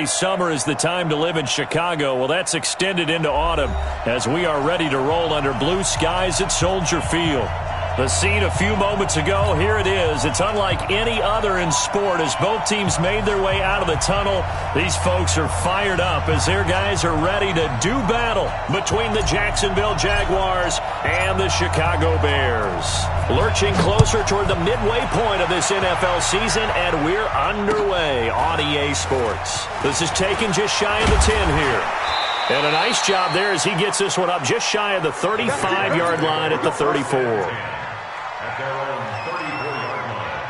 Summer is the time to live in Chicago. Well, that's extended into autumn as we are ready to roll under blue skies at Soldier Field. The scene a few moments ago, here it is. It's unlike any other in sport as both teams made their way out of the tunnel. These folks are fired up as their guys are ready to do battle between the Jacksonville Jaguars and the Chicago Bears. Lurching closer toward the midway point of this NFL season, and we're underway on EA Sports. This is taken just shy of the 10 here. And a nice job there as he gets this one up just shy of the 35-yard line at the 34. Their own 34-yard line.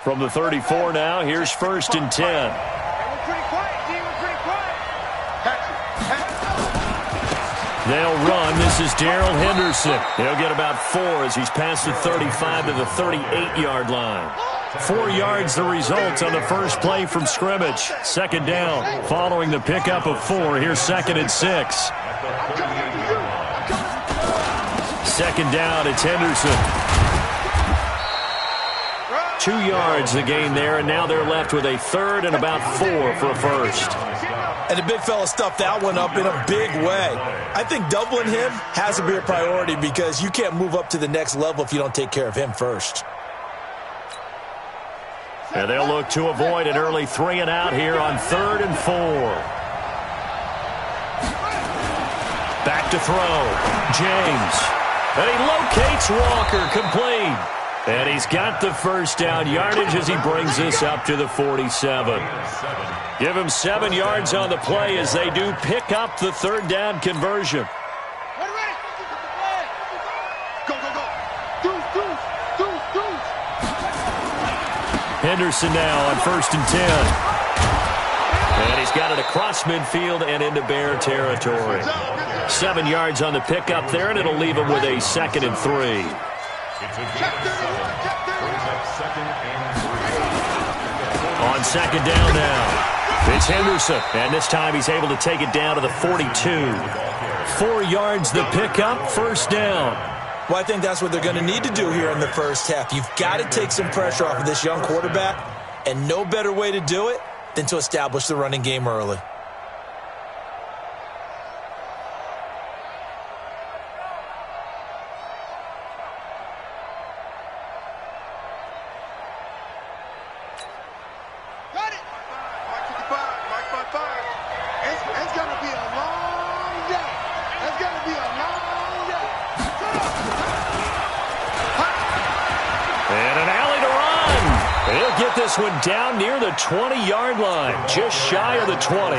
From the 34 now, here's 1st and 10. We're pretty quiet, D. We're pretty quiet. They'll run. This is Darrell Henderson. He'll get about 4 as he's past the 35 to the 38-yard line. 4 yards the result on the first play from scrimmage. 2nd down following the pickup of 4. Here's 2nd and 6. 2nd down, it's Henderson. 2 yards the gain there, and now they're left with a 3rd and about 4 for a first. And the big fella stuffed that one up in a big way. I think doubling him has to be a priority because you can't move up to the next level if you don't take care of him first. And they'll look to avoid an early 3 and out here on 3rd and 4. Back to throw. James. And he locates Walker, complete. And he's got the first down yardage as he brings this up to the 47. Give him 7 yards on the play as they do pick up the 3rd down conversion. Henderson now on 1st and 10. And he's got it across midfield and into Bear territory. 7 yards on the pickup there, and it'll leave him with a 2nd and 3. On 2nd down now, it's Henderson. And this time he's able to take it down to the 42. 4 yards the pickup, 1st down. Well, I think that's what they're going to need to do here in the first half. You've got to take some pressure off of this young quarterback, and no better way to do it than to establish the running game early. Got it. Mark 55, Mark 55. It's going to be a long day. It's going to be a long day. And an alley to run. He'll get this one down near the 20-yard line, just shy of the 20.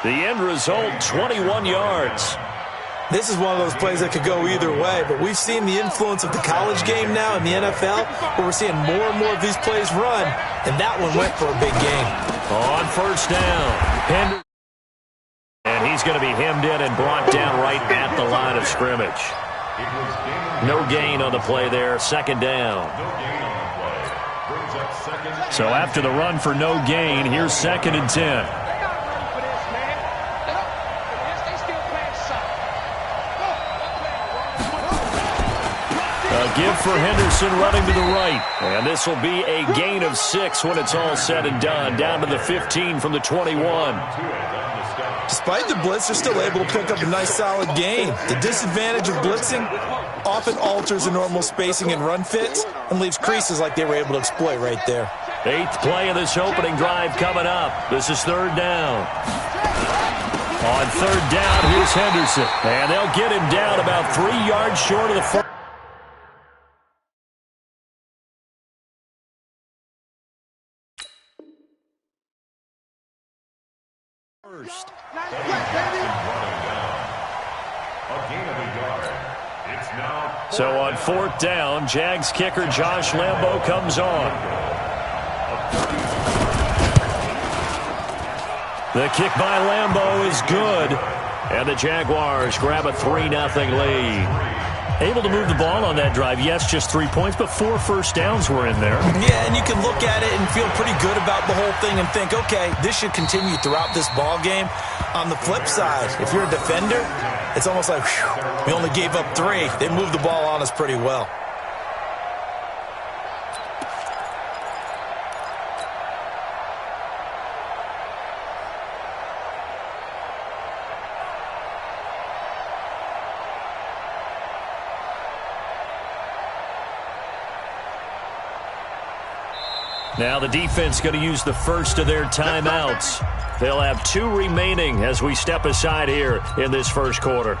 The end result, 21 yards. This is one of those plays that could go either way, but we've seen the influence of the college game now in the NFL, where we're seeing more and more of these plays run, and that one went for a big gain. On 1st down, Henderson. And he's going to be hemmed in and brought down right at the line of scrimmage. No gain on the play there, 2nd down. So after the run for no gain, here's 2nd and 10. A give for Henderson running to the right. And this will be a gain of 6 when it's all said and done. Down to the 15 from the 21. Despite the blitz, they're still able to pick up a nice solid gain. The disadvantage of blitzing often alters the normal spacing and run fits and leaves creases like they were able to exploit right there. 8th play of this opening drive coming up. This is 3rd down. On 3rd down, here's Henderson. And they'll get him down about 3 yards short of the first. So on 4th down, Jags kicker Josh Lambo comes on. The kick by Lambo is good. And the Jaguars grab a 3-0 lead. Able to move the ball on that drive. Yes, just 3 points, but 4 first downs were in there. Yeah, and you can look at it and feel pretty good about the whole thing and think, okay, this should continue throughout this ball game. On the flip side, if you're a defender, It's almost like, whew, we only gave up 3. They moved the ball on us pretty well. Now the defense going to use the first of their timeouts. They'll have 2 remaining as we step aside here in this first quarter.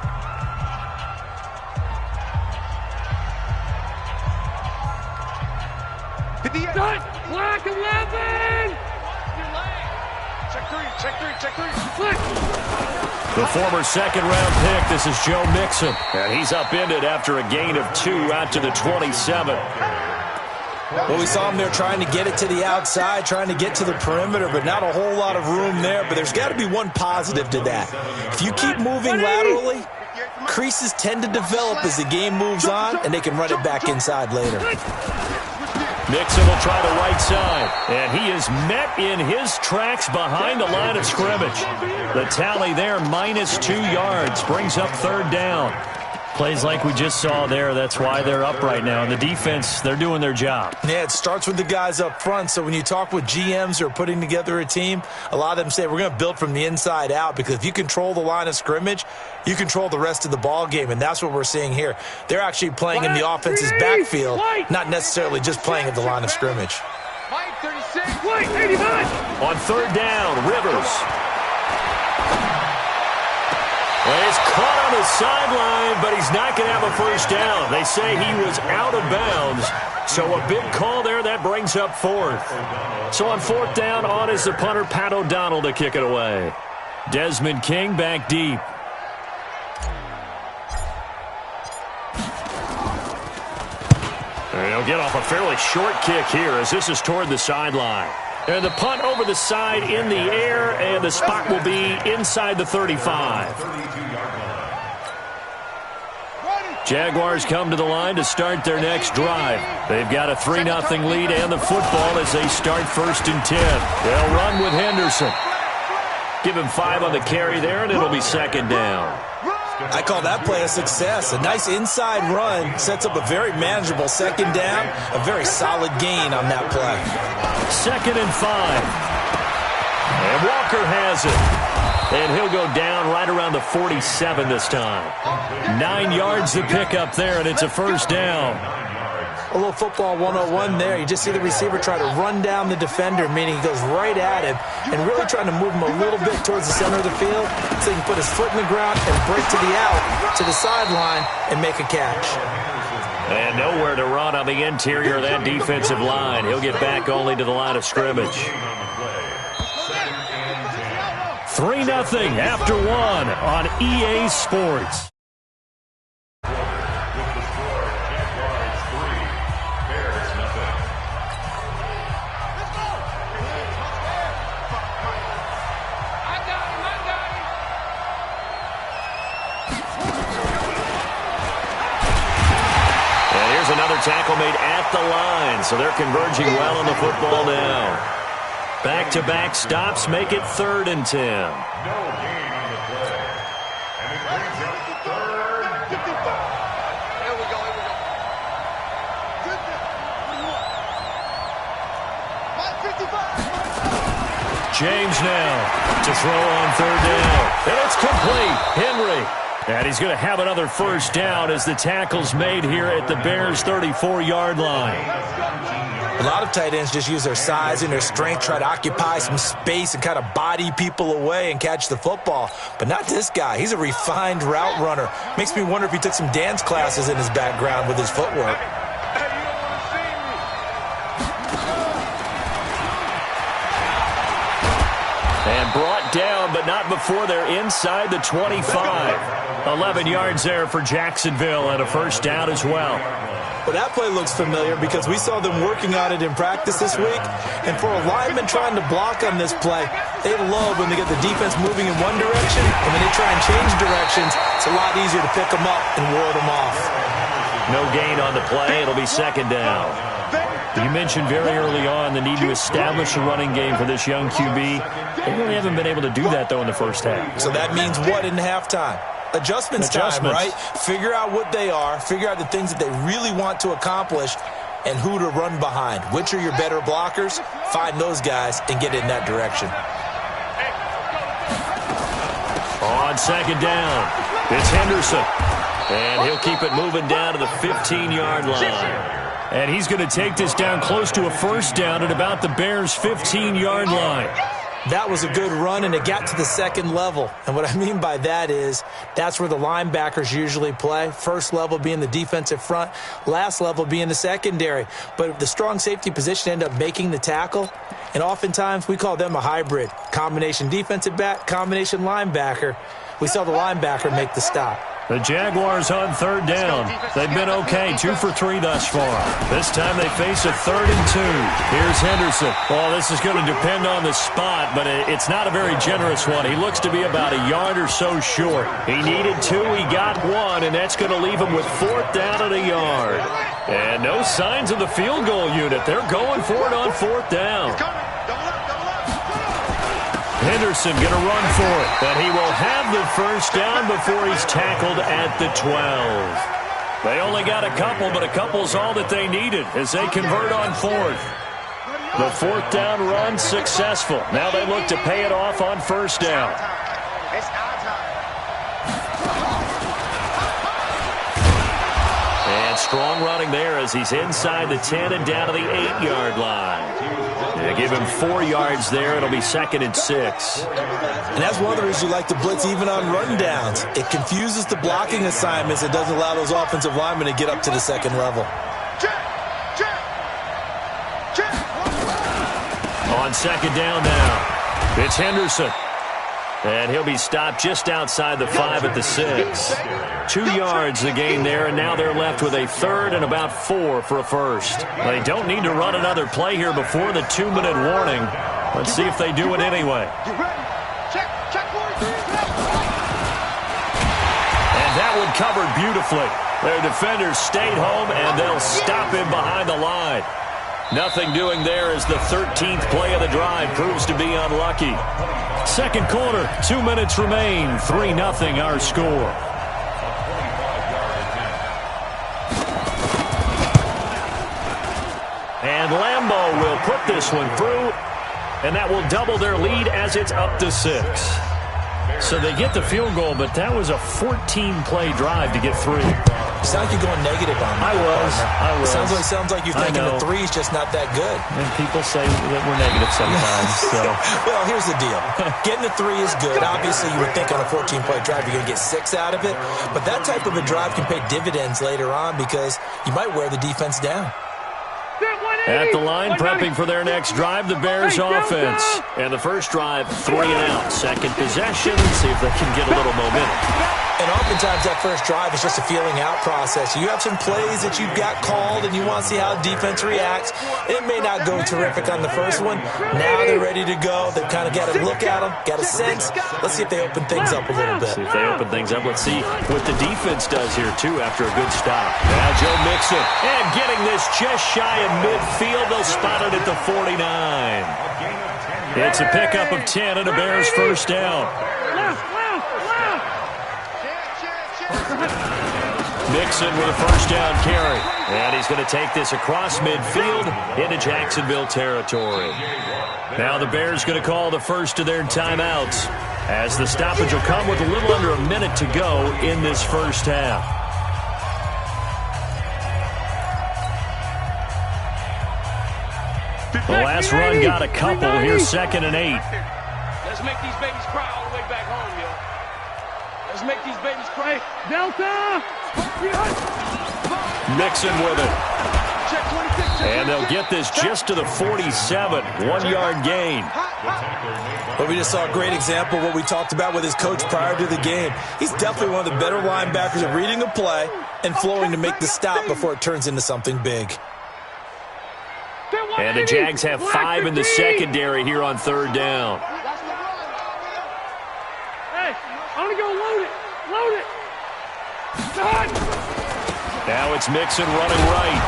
Black 11! Check three. The former second-round pick, this is Joe Mixon. And he's upended after a gain of 2 out to the 27. Well, we saw him there trying to get it to the outside, trying to get to the perimeter, but not a whole lot of room there. But there's got to be one positive to that. If you keep moving laterally, creases tend to develop as the game moves on, and they can run it back inside later. Mixon will try the right side, and he is met in his tracks behind the line of scrimmage. The tally there, -2 yards, brings up 3rd down. Plays like we just saw there, that's why they're up right now. And the defense, they're doing their job. Yeah, it starts with the guys up front. So when you talk with GMs who are putting together a team, a lot of them say we're going to build from the inside out, because if you control the line of scrimmage, you control the rest of the ball game, and that's what we're seeing here. They're actually playing in the offense's backfield, not necessarily just playing at the line of scrimmage. On 3rd down, Rivers. Well, he's caught on the sideline, but he's not going to have a first down. They say he was out of bounds. So a big call there, that brings up 4th. So on 4th down, on is the punter, Pat O'Donnell, to kick it away. Desmond King back deep. And he'll get off a fairly short kick here as this is toward the sideline. And the punt over the side in the air, and the spot will be inside the 35. Jaguars come to the line to start their next drive. They've got a 3-0 lead and the football as they start 1st and 10. They'll run with Henderson. Give him 5 on the carry there, and it'll be 2nd down. I call that play a success. A nice inside run sets up a very manageable 2nd down, a very solid gain on that play. 2nd and 5. And Walker has it. And he'll go down right around the 47 this time. 9 yards to pick up there, and it's a 1st down. A little football 101 there. You just see the receiver try to run down the defender, meaning he goes right at him, and really trying to move him a little bit towards the center of the field so he can put his foot in the ground and break to the out, to the sideline, and make a catch. And nowhere to run on the interior of that defensive line. He'll get back only to the line of scrimmage. 3-0 after 1 on EA Sports. Another tackle made at the line, so they're converging well on the football now. Back-to-back stops make it 3rd and 10. No gain on the play. And it brings up 3rd and 55. Here we go. James now to throw on 3rd down. And it's complete. Henry. And he's going to have another 1st down as the tackle's made here at the Bears' 34-yard line. A lot of tight ends just use their size and their strength, try to occupy some space and kind of body people away and catch the football. But not this guy. He's a refined route runner. Makes me wonder if he took some dance classes in his background with his footwork. And brought down, but not before they're inside the 25. 11 yards there for Jacksonville and a 1st down as well. Well, that play looks familiar because we saw them working on it in practice this week. And for a lineman trying to block on this play, they love when they get the defense moving in one direction, and when they try and change directions, it's a lot easier to pick them up and ward them off. No gain on the play. It'll be 2nd down. You mentioned very early on the need to establish a running game for this young QB. They really haven't been able to do that, though, in the first half. So that means what in halftime? Adjustments time, right? Figure out what they are, figure out the things that they really want to accomplish, and who to run behind. Which are your better blockers? Find those guys and get in that direction. On second down, it's Henderson. And he'll keep it moving down to the 15-yard line. And he's going to take this down close to a first down at about the Bears' 15-yard line. That was a good run, and it got to the second level. And what I mean by that is that's where the linebackers usually play. First level being the defensive front, last level being the secondary. But the strong safety position ended up making the tackle, and oftentimes we call them a hybrid. Combination defensive back, combination linebacker. We saw the linebacker make the stop. The Jaguars on third down. They've been okay, 2 for 3 thus far. This time they face a 3rd and 2. Here's Henderson. Well, this is going to depend on the spot, but it's not a very generous one. He looks to be about a yard or so short. He needed 2, he got 1, and that's going to leave him with 4th down and a yard. And no signs of the field goal unit. They're going for it on 4th down. Henderson going to run for it, but he will have the first down before he's tackled at the 12. They only got a couple, but a couple's all that they needed as they convert on 4th. The 4th down run successful. Now they look to pay it off on first down. And strong running there as he's inside the 10 and down to the 8-yard line. They give him 4 yards there. It'll be 2nd and 6. And that's one of the reasons you like to blitz even on rundowns. It confuses the blocking assignments. It doesn't allow those offensive linemen to get up to the second level. On second down now, it's Henderson. And he'll be stopped just outside the 5 at the 6. 2 yards the gain there, and now they're left with a 3rd and about 4 for a first. They don't need to run another play here before the 2-minute warning. Let's see if they do it anyway. And that one covered beautifully. Their defenders stayed home, and they'll stop him behind the line. Nothing doing there as the 13th play of the drive proves to be unlucky. Second quarter, 2 minutes remain. 3-0 our score. And Lambeau will put this one through, and that will double their lead as it's up to 6. So they get the field goal, but that was a 14-play drive to get 3. You sound like you're going negative on me. I was. Sounds like you're thinking the 3 is just not that good. And people say that we're negative sometimes. So. Well, here's the deal. Getting the 3 is good. Obviously, you would think on a 14-play drive you're going to get 6 out of it. But that type of a drive can pay dividends later on because you might wear the defense down. At the line, prepping for their next drive, the Bears offense. And the first drive, 3 and out. Second possession, see if they can get a little momentum. And oftentimes that first drive is just a feeling out process. You have some plays that you've got called and you want to see how defense reacts. It may not go terrific on the first one. Now they're ready to go. They've kind of got a look at them, got a sense. Let's see if they open things up a little bit. See if they open things up. Let's see what the defense does here, too, after a good stop. Now Joe Mixon. And getting this just shy of midfield. They'll spot it at the 49. It's a pickup of 10 and a Bears first down. Mixon with a first down carry. And he's going to take this across midfield into Jacksonville territory. Now the Bears going to call the first of their timeouts as the stoppage will come with a little under a minute to go in this first half. The last run got a couple. Here's 2nd and 8. Let's make these babies cry all the way back home, yo. Let's make these babies cry. Delta! Mixon with it. And they'll get this just to the 47. 1-yard gain. But we just saw a great example of what we talked about with his coach prior to the game. He's definitely one of the better linebackers at reading a play and flowing to make the stop before it turns into something big. And the Jags have 5 in the secondary here on third down. Hey, I'm going to go load it. Load it. Now it's Mixon running right.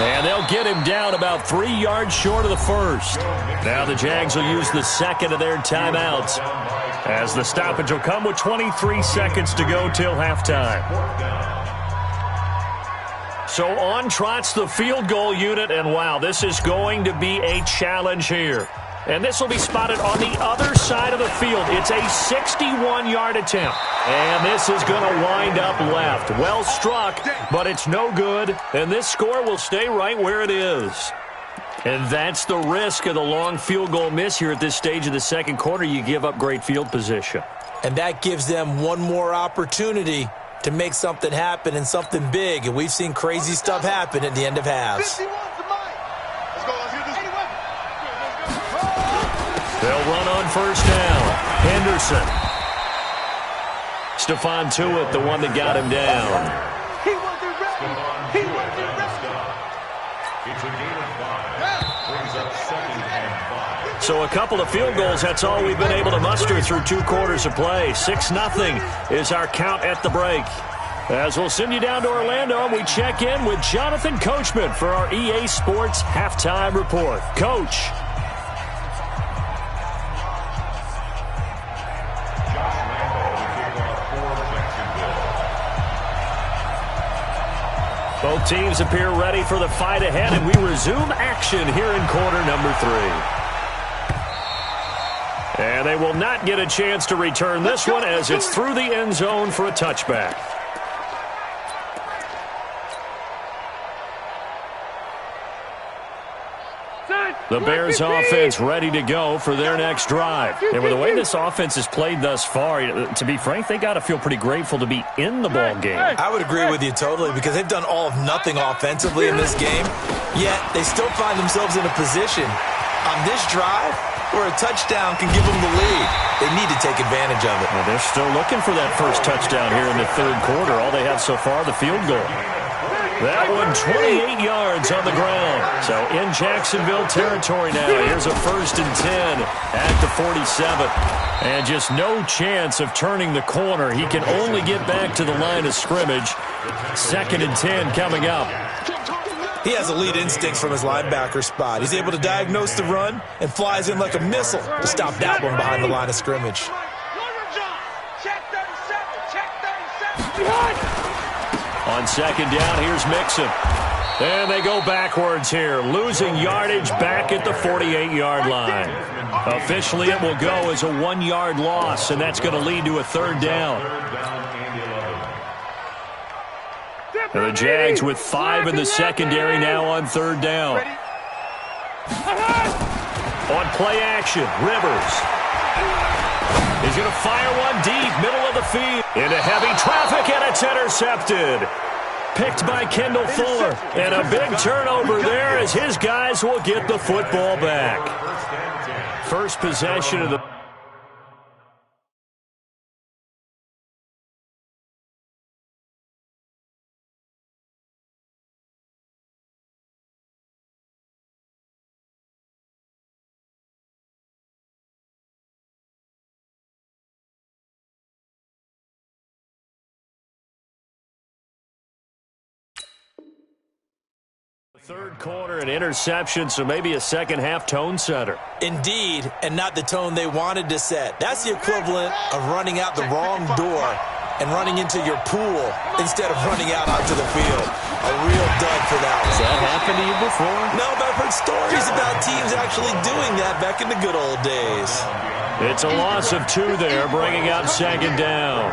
And they'll get him down about 3 yards short of the first. Now the Jags will use the second of their timeouts. as the stoppage will come with 23 seconds to go till halftime. So on trots the field goal unit, and wow, this is going to be a challenge here. And this will be spotted on the other side of the field. It's a 61-yard attempt. And this is going to wind up left. Well struck, but it's no good. And this score will stay right where it is. And that's the risk of the long field goal miss here at this stage of the second quarter. You give up great field position. And that gives them one more opportunity to make something happen and something big. And we've seen crazy stuff happen at the end of halves. They'll run on first down. Henderson. Stephon Tuitt, the one that got him down. He wasn't ready. He wasn't ready. It's a gain of 5. Brings up 2nd and 5. So a couple of field goals, that's all we've been able to muster through 2 quarters of play. 6-0 is our count at the break. As we'll send you down to Orlando, we check in with Jonathan Coachman for our EA Sports Halftime Report. Coach. Both teams appear ready for the fight ahead, and we resume action here in quarter number 3. And they will not get a chance to return this one as it's through the end zone for a touchback. The Bears offense ready to go for their next drive. And with the way this offense has played thus far, to be frank, they got to feel pretty grateful to be in the ball game. I would agree with you totally because they've done all of nothing offensively in this game, yet they still find themselves in a position on this drive where a touchdown can give them the lead. They need to take advantage of it. Well, they're still looking for that first touchdown here in the third quarter. All they have so far, the field goal. That one 28 yards on the ground. So in Jacksonville territory now. Here's a 1st and 10 at the 47. And just no chance of turning the corner. He can only get back to the line of scrimmage. 2nd and 10 coming up. He has elite instincts from his linebacker spot. He's able to diagnose the run and flies in like a missile to stop that one behind the line of scrimmage. On 2nd down, here's Mixon. And they go backwards here, losing yardage back at the 48-yard line. Officially, it will go as a 1-yard loss, and that's going to lead to a 3rd down. And the Jags with 5 in the secondary now on 3rd down. On play action, Rivers. He's going to fire one deep, middle of the field. Into heavy traffic, and it's intercepted. Picked by Kendall Fuller. And a big turnover there as his guys will get the football back. First possession of the... Third quarter, an interception, so maybe a second-half tone setter. Indeed, and not the tone they wanted to set. That's the equivalent of running out the wrong door and running into your pool instead of running out onto the field. A real dud for that one. Has that happened to you before? No, but I've heard stories about teams actually doing that back in the good old days. It's a loss of 2 there, bringing up 2nd down.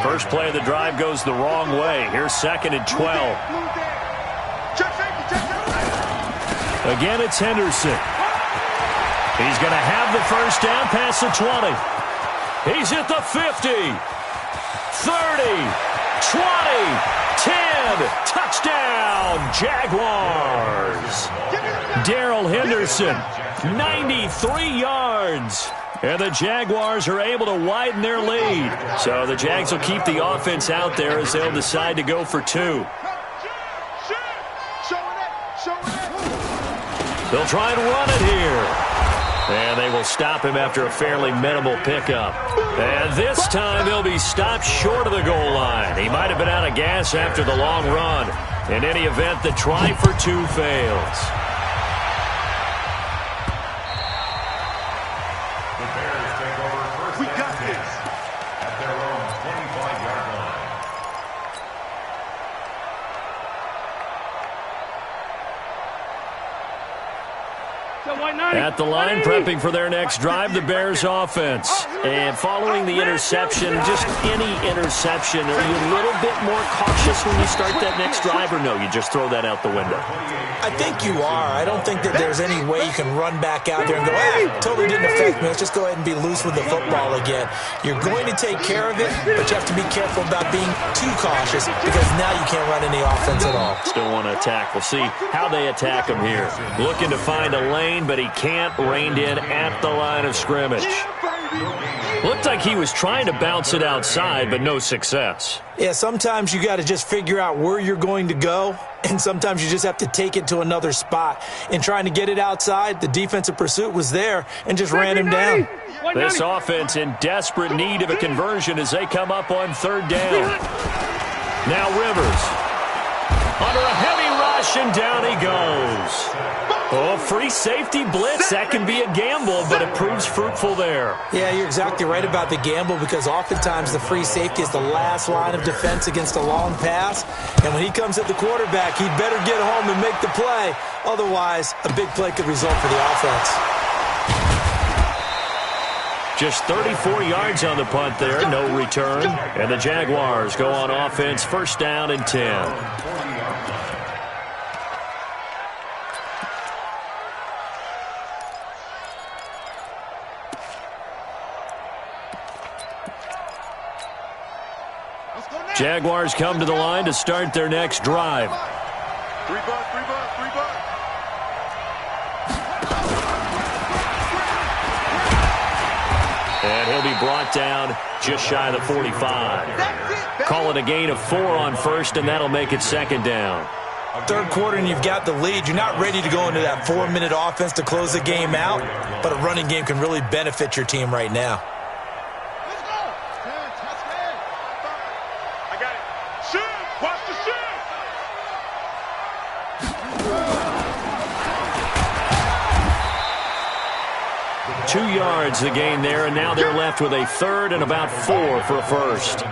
First play of the drive goes the wrong way. Here's 2nd and 12. Again, it's Henderson. He's going to have the first down past the 20. He's at the 50. 30. 20. 10. Touchdown, Jaguars. Darrell Henderson, 93 yards. And the Jaguars are able to widen their lead. So the Jags will keep the offense out there as they'll decide to go for 2. They'll try and run it here. And they will stop him after a fairly minimal pickup. And this time he'll be stopped short of the goal line. He might have been out of gas after the long run. In any event, the try for 2 fails. At the line, prepping for their next drive, the Bears offense. And following the interception, just any interception, are you a little bit more cautious when you start that next drive, or no, you just throw that out the window? I think you are. I don't think that there's any way you can run back out there and go, totally didn't affect me. Let's just go ahead and be loose with the football again. You're going to take care of it, but you have to be careful about being too cautious because now you can't run any offense at all. Still want to attack. We'll see how they attack him here. Looking to find a lane, but he can't. Reined in at the line of scrimmage. Looked like he was trying to bounce it outside, but no success. Yeah, sometimes you got to just figure out where you're going to go, and sometimes you just have to take it to another spot. In trying to get it outside, the defensive pursuit was there and just ran him down. This offense in desperate need of a conversion as they come up on third down. Now Rivers. Under a heavy rush, and down he goes. Oh, free safety blitz. That can be a gamble, but it proves fruitful there. Yeah, you're exactly right about the gamble because oftentimes the free safety is the last line of defense against a long pass. And when he comes at the quarterback, he'd better get home and make the play. Otherwise, a big play could result for the offense. Just 34 yards on the punt there, no return. And the Jaguars go on offense, first down and 10. Jaguars come to the line to start their next drive. Three bucks. And he'll be brought down just shy of the 45. Call it a gain of 4 on first, and that'll make it second down. Third quarter and you've got the lead. You're not ready to go into that 4-minute offense to close the game out, but a running game can really benefit your team right now. I got it. Shoot! Watch the shoot! 2 yards the gain there, and now they're left with a third and about 4 for a first.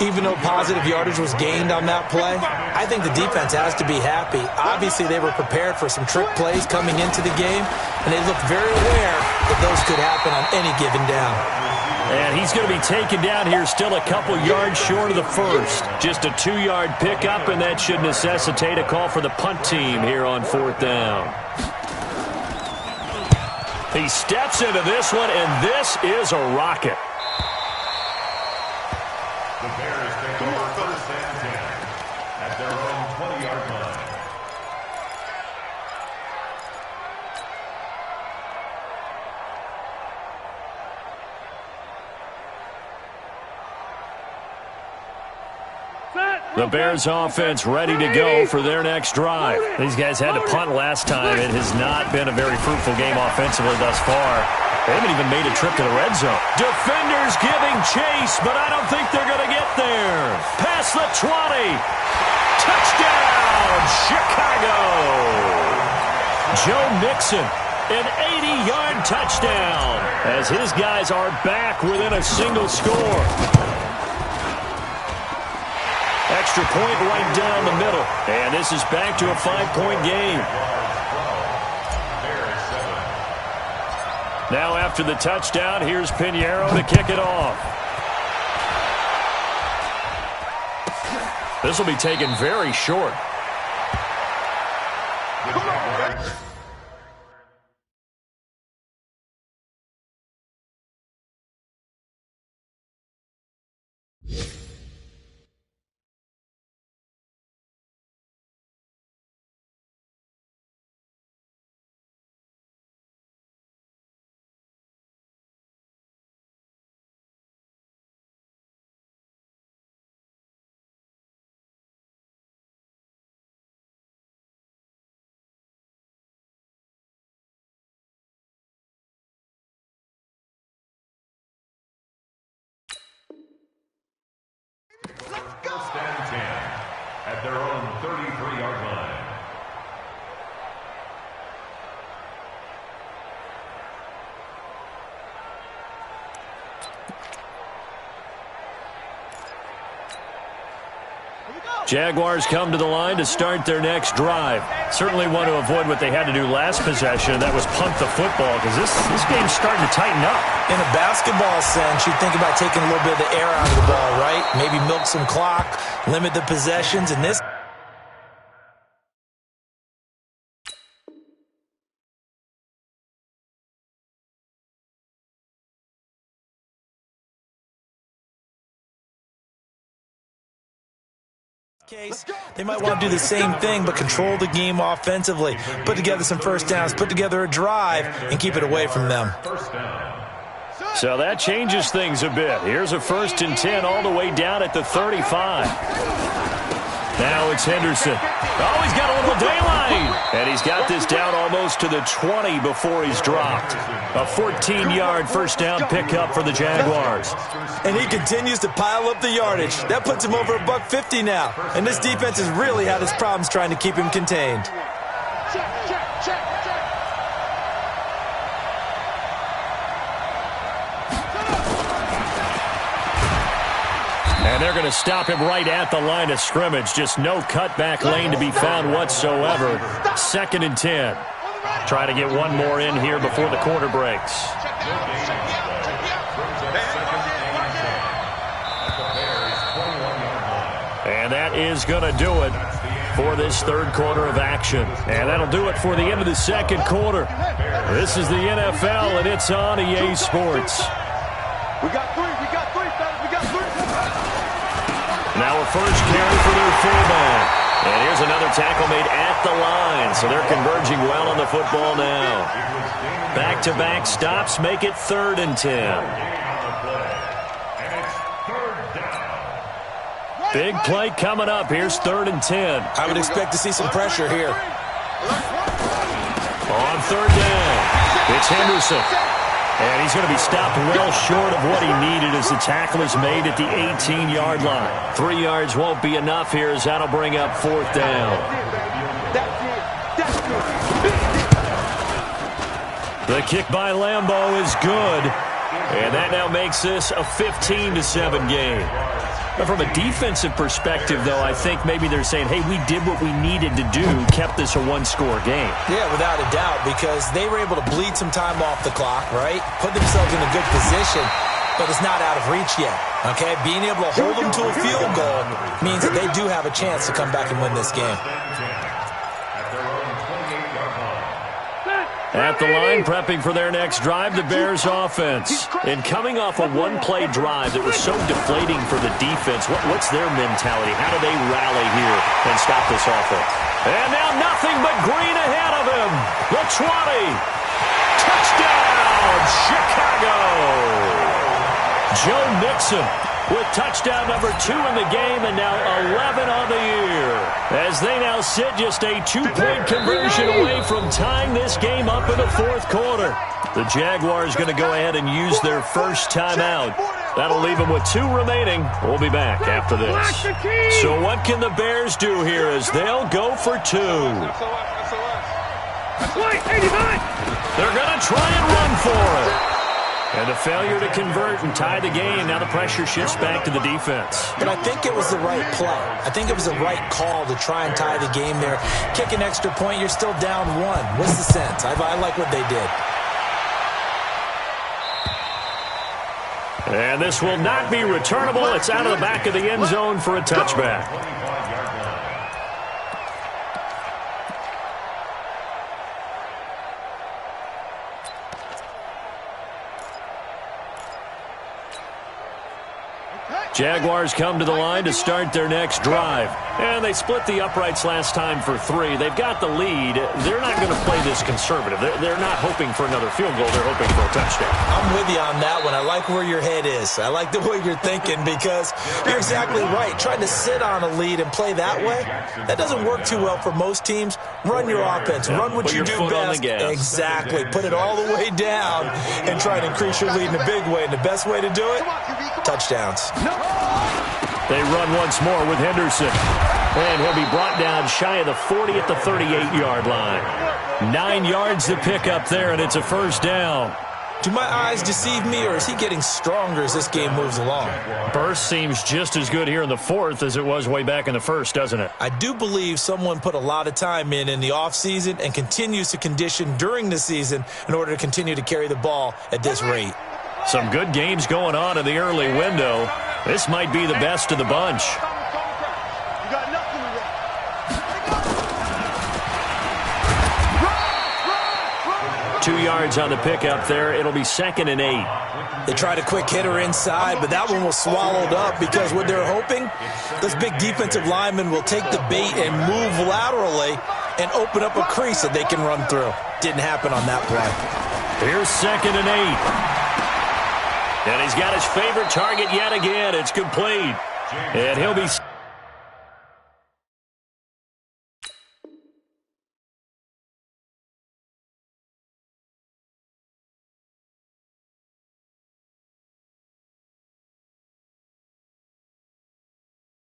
Even though positive yardage was gained on that play, I think the defense has to be happy. Obviously, they were prepared for some trick plays coming into the game, and they looked very aware that those could happen on any given down. And he's going to be taken down here still a couple yards short of the first. Just a 2-yard pickup, and that should necessitate a call for the punt team here on fourth down. He steps into this one, and this is a rocket. The Bears take over first and 10 at their own 20-yard line. The Bears offense ready to go for their next drive. These guys had to punt last time. It has not been a very fruitful game offensively thus far. They haven't even made a trip to the red zone. Defenders giving chase, but I don't think they're going to get there. Past the 20. Touchdown, Chicago. Joe Mixon, an 80-yard touchdown as his guys are back within a single score. Extra point right down the middle. And this is back to a 5-point game. Now after the touchdown, here's Pinheiro to kick it off. This will be taken very short. First and 10 at their own 33-yard line. Jaguars come to the line to start their next drive. Certainly want to avoid what they had to do last possession. That was punt the football, because this game's starting to tighten up. In a basketball sense, you think about taking a little bit of the air out of the ball, right? Maybe milk some clock, limit the possessions. In this case, they might want to do the same thing, but control the game offensively. Put together some first downs, put together a drive, and keep it away from them. So that changes things a bit. Here's a 1st and 10 all the way down at the 35. Now it's Henderson. Oh, he's got a little daylight. And he's got this down almost to the 20 before he's dropped. A 14-yard first down pickup for the Jaguars. And he continues to pile up the yardage. That puts him over $150 now. And this defense has really had its problems trying to keep him contained. And they're going to stop him right at the line of scrimmage. Just no cutback lane to be found whatsoever. 2nd and 10. Try to get one more in here before the quarter breaks. And that is going to do it for this 3rd quarter of action. And that'll do it for the end of the 2nd quarter. This is the NFL, and it's on EA Sports. We got three, fellas. We got three. Now a first carry for their fullback. And here's another tackle made at the line. So they're converging well on the football now. Back-to-back stops make it 3rd and 10. Big play coming up. Here's 3rd and 10. I would expect to see some pressure here. On 3rd down, it's Henderson. And he's going to be stopped well short of what he needed as the tackle is made at the 18-yard line. 3 yards won't be enough here as that'll bring up 4th down. The kick by Lambeau is good. And that now makes this a 15-7 game. But from a defensive perspective, though, I think maybe they're saying, hey, we did what we needed to do, kept this a one-score game. Yeah, without a doubt, because they were able to bleed some time off the clock, right? Put themselves in a good position, but it's not out of reach yet, okay? Being able to hold them to a field goal means that they do have a chance to come back and win this game. At the line, prepping for their next drive, the Bears offense. And coming off a one-play drive that was so deflating for the defense, what's their mentality? How do they rally here and stop this offense? And now nothing but green ahead of him. The 20. Touchdown, Chicago. Joe Mixon with touchdown number 2 in the game and now 11 on the year. As they now sit just a 2-point conversion away from tying this game up in the 4th quarter. The Jaguars going to go ahead and use their first timeout. That'll leave them with 2 remaining. We'll be back after this. So what can the Bears do here as they'll go for 2? They're going to try and run for it. And a failure to convert and tie the game. Now the pressure shifts back to the defense. But I think it was the right play. I think it was the right call to try and tie the game there. Kick an extra point, you're still down 1. What's the sense? I like what they did. And this will not be returnable. It's out of the back of the end zone for a touchback. Jaguars come to the line to start their next drive. And they split the uprights last time for 3. They've got the lead. They're not going to play this conservative. They're not hoping for another field goal. They're hoping for a touchdown. I'm with you on that one. I like where your head is. I like the way you're thinking because you're exactly right. Trying to sit on a lead and play that way, that doesn't work too well for most teams. Run your offense. Run what you do best. Exactly. Put it all the way down and try and increase your lead in a big way. And the best way to do it, touchdowns. They run once more with Henderson. And he'll be brought down shy of the 40 at the 38-yard line. 9 yards to pick up there, and it's a first down. Do my eyes deceive me, or is he getting stronger as this game moves along? Burst seems just as good here in the fourth as it was way back in the first, doesn't it? I do believe someone put a lot of time in the offseason and continues to condition during the season in order to continue to carry the ball at this rate. Some good games going on in the early window. This might be the best of the bunch. 2 yards on the pickup there. It'll be 2nd and 8. They tried a quick hitter inside, but that one was swallowed up because what they're hoping, this big defensive lineman will take the bait and move laterally and open up a crease that they can run through. Didn't happen on that play. Here's 2nd and 8. And he's got his favorite target yet again. It's complete. And he'll be...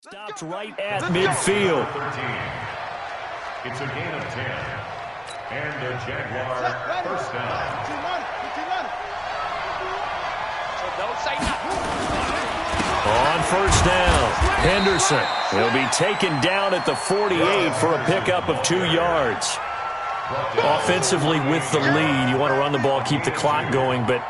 stopped right at midfield. It's a gain of 10. And the Jaguar first down. On first down, Henderson. He'll be taken down at the 48 for a pickup of 2 yards. Offensively with the lead, you want to run the ball, keep the clock going, but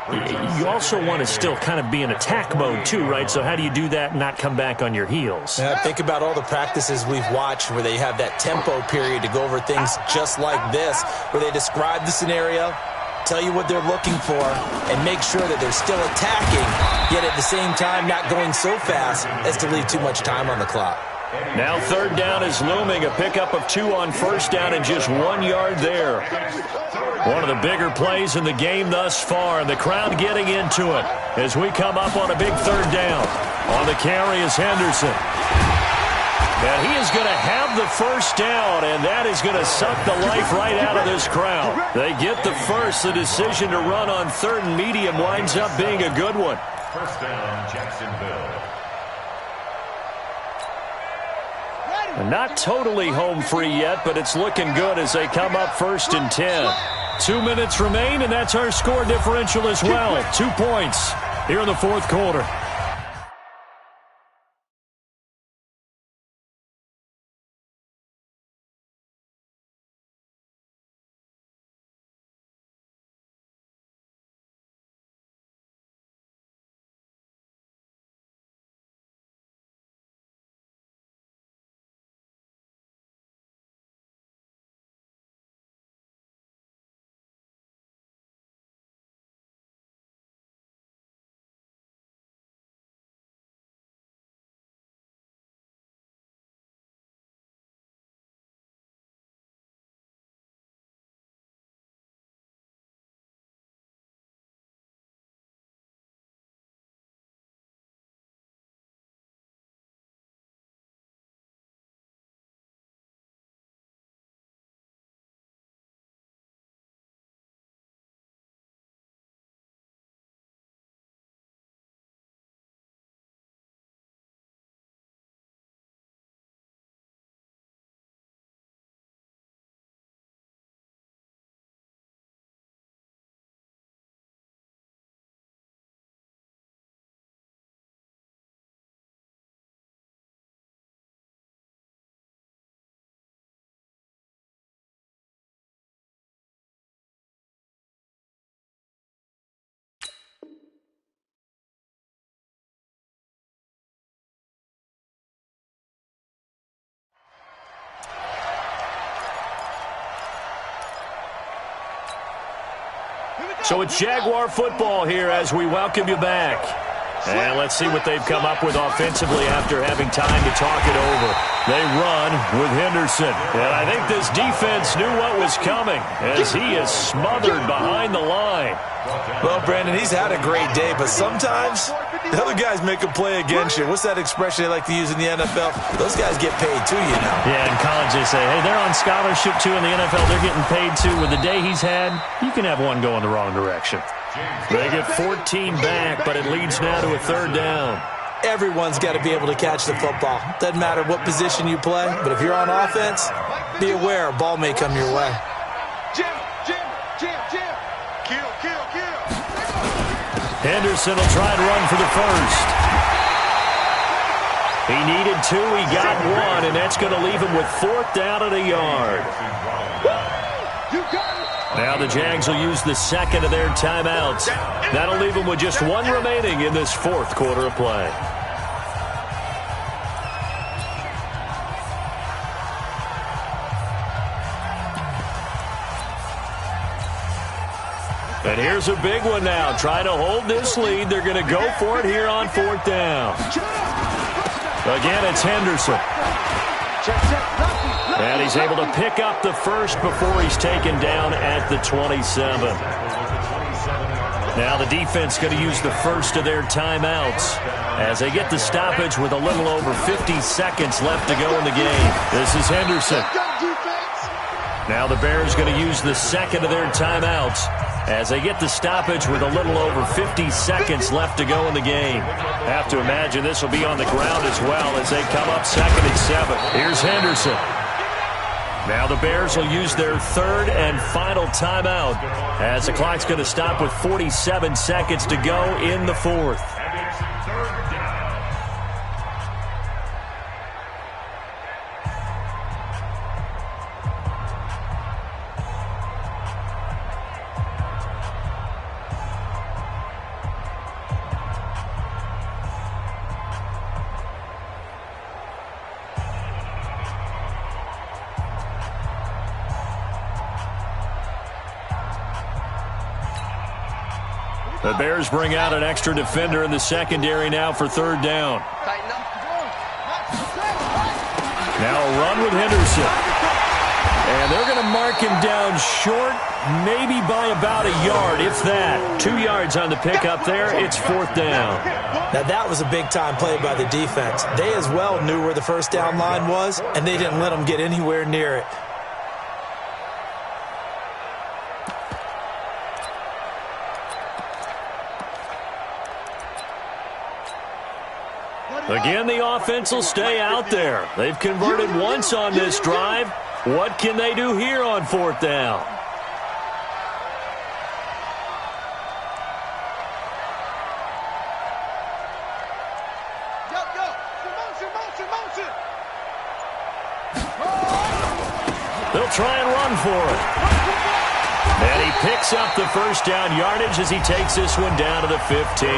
you also want to still kind of be in attack mode too, right? So how do you do that and not come back on your heels? Yeah, think about all the practices we've watched where they have that tempo period to go over things just like this, where they describe the scenario, tell you what they're looking for, and make sure that they're still attacking, yet at the same time not going so fast as to leave too much time on the clock. Now 3rd down is looming, a pickup of 2 on first down and just 1 yard there. One of the bigger plays in the game thus far, and the crowd getting into it as we come up on a big 3rd down. On the carry is Henderson. And he is going to have the first down, and that is going to suck the life right out of this crowd. They get the first. The decision to run on 3rd and medium winds up being a good one. First down, Jacksonville. Not totally home free yet, but it's looking good as they come up 1st and 10. 2 minutes remain, and that's our score differential as well. 2 points here in the 4th quarter. So it's Jaguar football here as we welcome you back. And let's see what they've come up with offensively after having time to talk it over. They run with Henderson. And I think this defense knew what was coming as he is smothered behind the line. Well, Brandon, he's had a great day, but sometimes the other guys make a play against you. What's that expression they like to use in the NFL? Those guys get paid too, you know. Yeah, in college they say, hey, they're on scholarship too. In the NFL, they're getting paid too. With the day he's had, you can have one go in the wrong direction. They get 14 back, but it leads now to a 3rd down. Everyone's got to be able to catch the football. Doesn't matter what position you play, but if you're on offense, be aware a ball may come your way. Jim. Kill. Henderson will try and run for the first. He needed 2, he got 1, and that's going to leave him with 4th down and a yard. Now the Jags will use the second of their timeouts. That'll leave them with just 1 remaining in this 4th quarter of play. And here's a big one now. Trying to hold this lead. They're going to go for it here on 4th down. Again, it's Henderson. And he's able to pick up the first before he's taken down at the 27. Now the defense going to use the first of their timeouts as they get the stoppage with a little over 50 seconds left to go in the game. This is Henderson. Now the Bears going to use the second of their timeouts as they get the stoppage with a little over 50 seconds left to go in the game. Have to imagine this will be on the ground as well as they come up 2nd and 7. Here's Henderson. Now the Bears will use their 3rd and final timeout as the clock's going to stop with 47 seconds to go in the 4th. The Bears bring out an extra defender in the secondary now for 3rd down. Now a run with Henderson. And they're going to mark him down short, maybe by about a yard, if that. 2 yards on the pickup there. It's 4th down. Now that was a big-time play by the defense. They as well knew where the first down line was, and they didn't let them get anywhere near it. Again, the offense will stay out there. They've converted once on this drive. What can they do here on 4th down? They'll try and run for it. And he picks up the first down yardage as he takes this one down to the 15.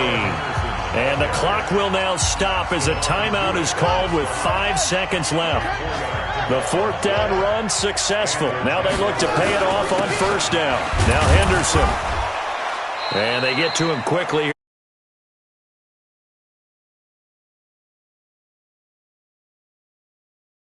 And the clock will now stop as a timeout is called with 5 seconds left. The 4th down run successful. Now they look to pay it off on 1st down. Now Henderson. And they get to him quickly.